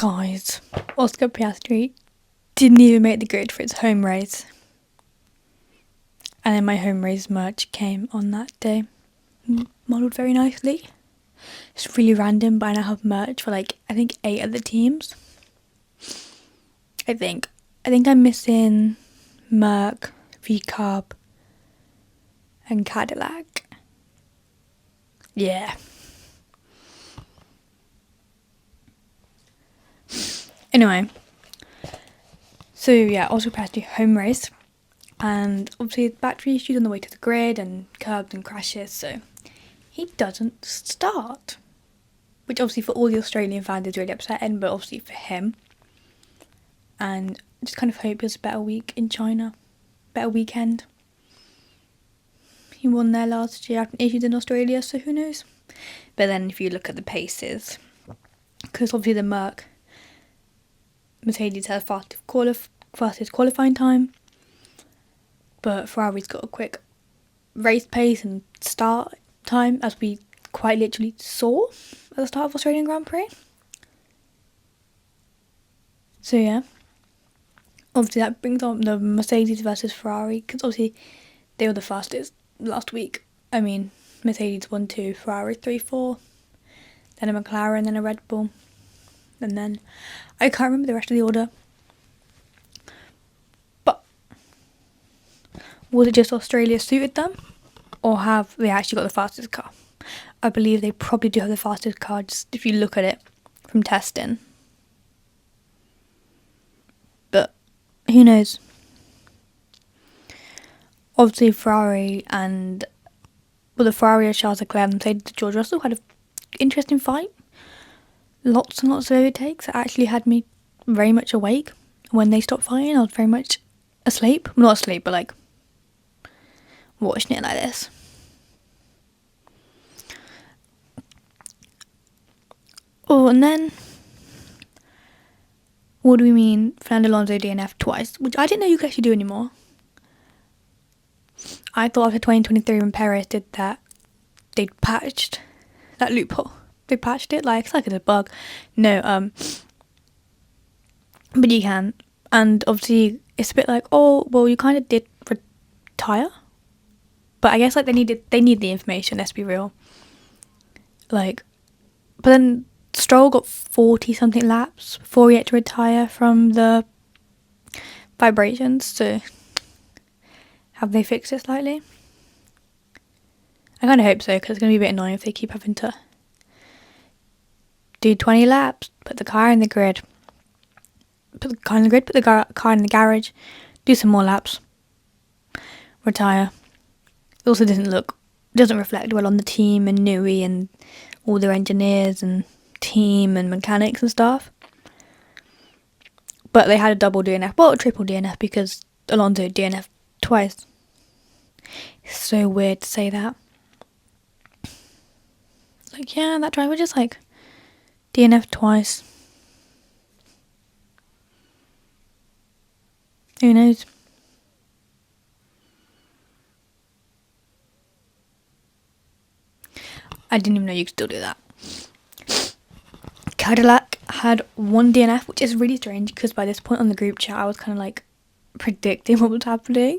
Guys, Oscar Piastri didn't even make the grid for its home race. And then my home race merch came on that day. Modelled very nicely. It's really random, but I now have merch for I think 8 other teams. I think I'm missing Merc, V-Carb, and Cadillac. Yeah. Anyway. So yeah, Oscar Piastri home race. And obviously battery issues on the way to the grid and curbs and crashes, so he doesn't start. Which obviously for all the Australian fans is really upsetting, but obviously for him. And I just kind of hope he has a better week in China. Better weekend. He won there last year after issues in Australia, so who knows. But then if you look at the paces, because obviously the Mercedes has fastest qualifying time. But Ferrari's got a quick race pace and start time, as we quite literally saw at the start of Australian Grand Prix. So yeah, obviously that brings on the Mercedes versus Ferrari, because obviously they were the fastest last week. I mean, Mercedes 1-2, Ferrari 3-4, then a McLaren, then a Red Bull, and then I can't remember the rest of the order. Was it just Australia suited them? Or have they actually got the fastest car? I believe they probably do have the fastest car, just if you look at it from testing. But who knows? Obviously Ferrari and the Ferrari of Charles Leclerc and Mercedes George Russell had an interesting fight. Lots and lots of overtakes. It actually had me very much awake. When they stopped fighting, I was very much asleep. Well, not asleep, but watching it like this. Oh, and then what do we mean Fernando Alonso DNF twice, which I didn't know you could actually do anymore. I thought after 2023 when Perez did that, they'd patched that loophole. They patched it, it's like it's a bug. No, but you can. And obviously it's a bit you kind of did retire. But I guess they need the information, let's be real. But then Stroll got 40 something laps before he had to retire from the vibrations, so have they fixed it slightly? I kind of hope so, because it's going to be a bit annoying if they keep having to do 20 laps, put the car in the grid, put the car in the garage, do some more laps, retire. It also doesn't reflect well on the team and Nui and all their engineers and team and mechanics and stuff. But they had a double DNF, a triple DNF, because Alonso DNF twice. It's so weird to say that. That driver just DNF twice. Who knows? I didn't even know you could still do that. Cadillac had 1 DNF, which is really strange, because by this point on the group chat I was kind of predicting what was happening.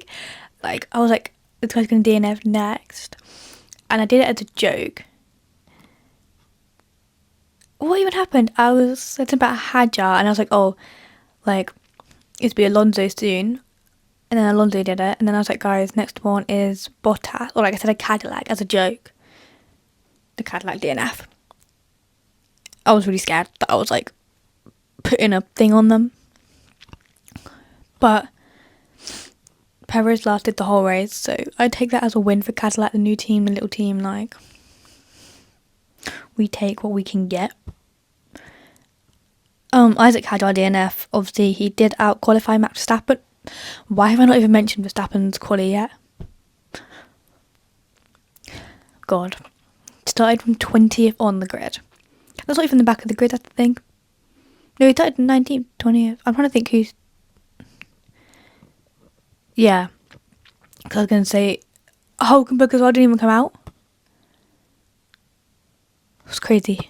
I was this guy's going to DNF next, and I did it as a joke. What even happened? I was saying about Hadjar, and I was it's be Alonso soon, and then Alonso did it, and then I was guys, next one is Bottas, or I said a Cadillac as a joke. The Cadillac DNF. I was really scared that I was putting a thing on them. But Perez lasted the whole race, so I take that as a win for Cadillac, the new team, the little team. We take what we can get. Isaac Hadjar DNF. Obviously, he did out-qualify Max Verstappen. Why have I not even mentioned Verstappen's quali yet? God. Started from 20th on the grid. That's not even the back of the grid, that's the thing. No, he started 19th, 20th. I'm trying to think who's... Yeah. Because I was going to say... Hulkenberg as well didn't even come out. It was crazy.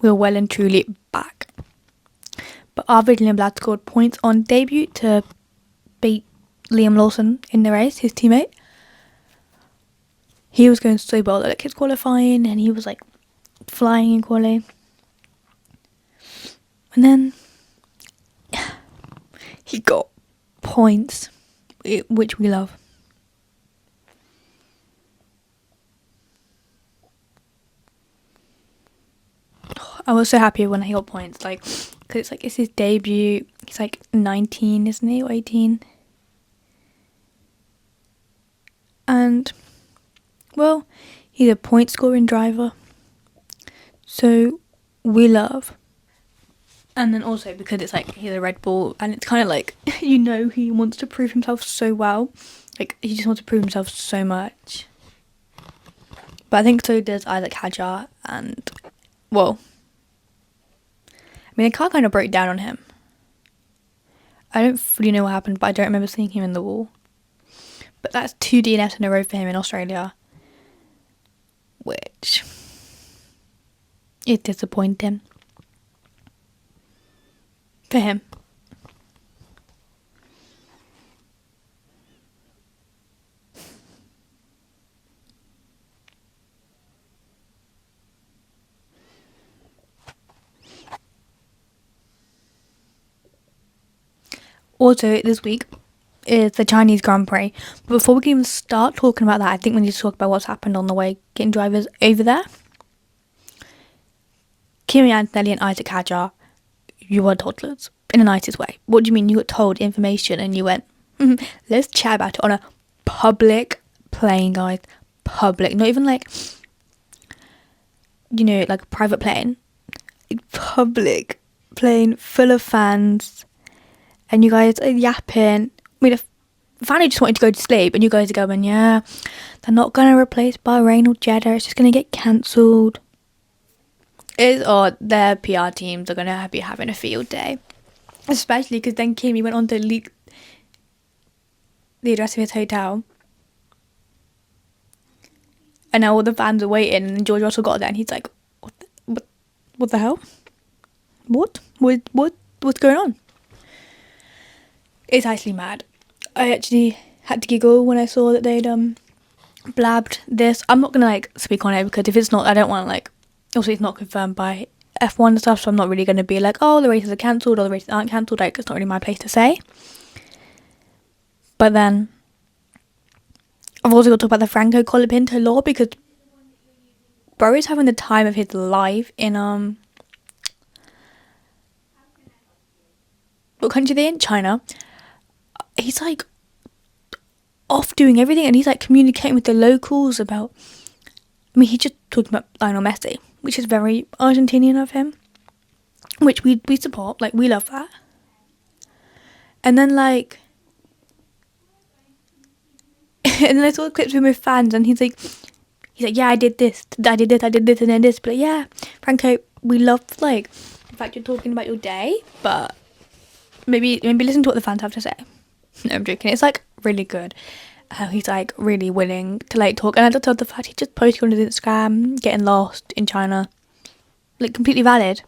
We were well and truly back. but Arvid Lindblad scored points on debut to beat Liam Lawson in the race, his teammate. He was going so well at his qualifying, and he was like flying in quali. And then he got points, which we love. I was so happy when he got points, like, because it's his debut. He's like 19, isn't he, or 18? And, well, he's a point scoring driver, so we love. And then also because it's like he's a Red Bull, and it's kind of like, you know, he wants to prove himself so well. Like, he just wants to prove himself so much. But I think so does Isaac Hadjar, and, well, I mean, the car kind of broke down on him. I don't fully know what happened, but I don't remember seeing him in the wall. But that's 2 DNFs in a row for him in Australia, which is disappointing for him. Also, this week is the Chinese Grand Prix. But before we can even start talking about that, I think we need to talk about what's happened on the way getting drivers over there. Kimi Antonelli and Isaac Hadjar, you are toddlers in the nicest way. What do you mean you got told information and you went, let's chat about it on a public plane, guys? Public, not even like, you know, like a private plane. A public plane full of fans. And you guys are yapping. I mean, if Fanny just wanted to go to sleep, and you guys are going, yeah, they're not going to replace Bahrain or Jeddah, it's just going to get cancelled. It's odd. Their PR teams are going to be having a field day. Especially because then Kimi went on to leak the address of his hotel. And now all the fans are waiting, and George Russell got there, and he's like, what the hell? What's going on? It's actually mad. I actually had to giggle when I saw that they'd blabbed this. I'm not gonna like speak on it because if it's not, I don't want to like. Obviously, it's not confirmed by F1 and stuff, so I'm not really gonna be like, oh, the races are cancelled or the races aren't cancelled. Like, it's not really my place to say. But then I've also got to talk about the Franco Colapinto law because bro is having the time of his life in what country are they in? China. He's like off doing everything, and he's like communicating with the locals about. I mean, he's just talking about Lionel Messi, which is very Argentinian of him, which we support. Like, we love that. And then like, and then I saw the clips with my fans, and he's like, yeah, I did this, and then this. But like, yeah, Franco, we love like the fact you're talking about your day, but maybe listen to what the fans have to say. No, I'm joking. It's like really good how he's like really willing to like talk, and I just love the fact he just posted on his Instagram getting lost in China, like completely valid.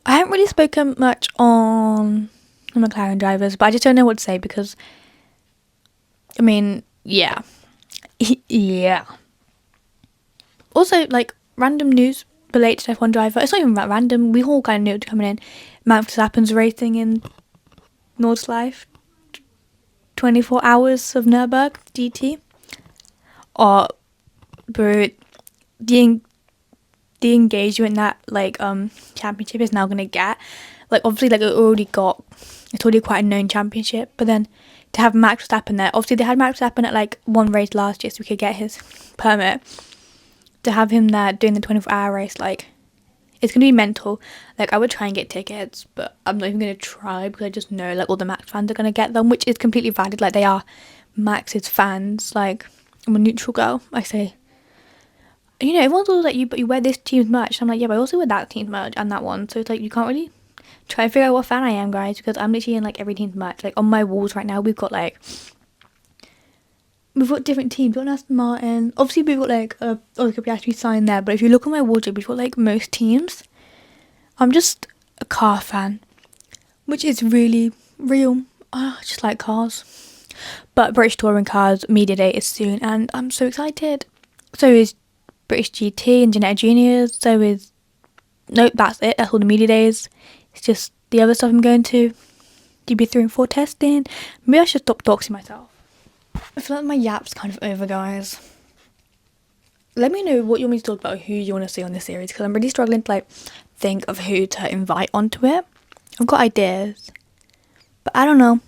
I haven't really spoken much on the McLaren drivers, but I just don't know what to say because I mean, yeah. Yeah. Also, like, random news related to F1 driver. It's not even that random. We all kind of knew it was coming in. Max Verstappen's racing in Nordschleife. 24 hours of Nürburgring GT. Oh, but the engagement that, like, championship is now going to get. Like, obviously, like, it's already quite a known championship. But then to have Max Verstappen there, obviously they had Max Verstappen at, like, one race last year so we could get his permit. To have him there doing the 24-hour race, like, it's going to be mental. Like, I would try and get tickets, but I'm not even going to try because I just know, like, all the Max fans are going to get them, which is completely valid. Like, they are Max's fans. Like, I'm a neutral girl, I say. You know, everyone's always like, you wear this team's merch. I'm like, yeah, but I also wear that team's merch and that one. So it's like, you can't really try and figure out what fan I am, guys, because I'm literally in, like, every team's merch. Like, on my walls right now, we've got different teams. We've got Aston Martin. Obviously, we've got, like, Oscar Piastri signed there. But if you look on my wardrobe, we've got, like, most teams. I'm just a car fan, which is really real. I just like cars. But British Touring Cars Media Day is soon, and I'm so excited. So is British GT and Genetic Juniors. So is... Nope, that's it. That's all the media days. It's just the other stuff I'm going to. DB3 and 4 testing. Maybe I should stop doxing myself. I feel like my yap's kind of over, guys. Let me know what you want me to talk about, who you want to see on this series, because I'm really struggling to think of who to invite onto it. I've got ideas, but I don't know.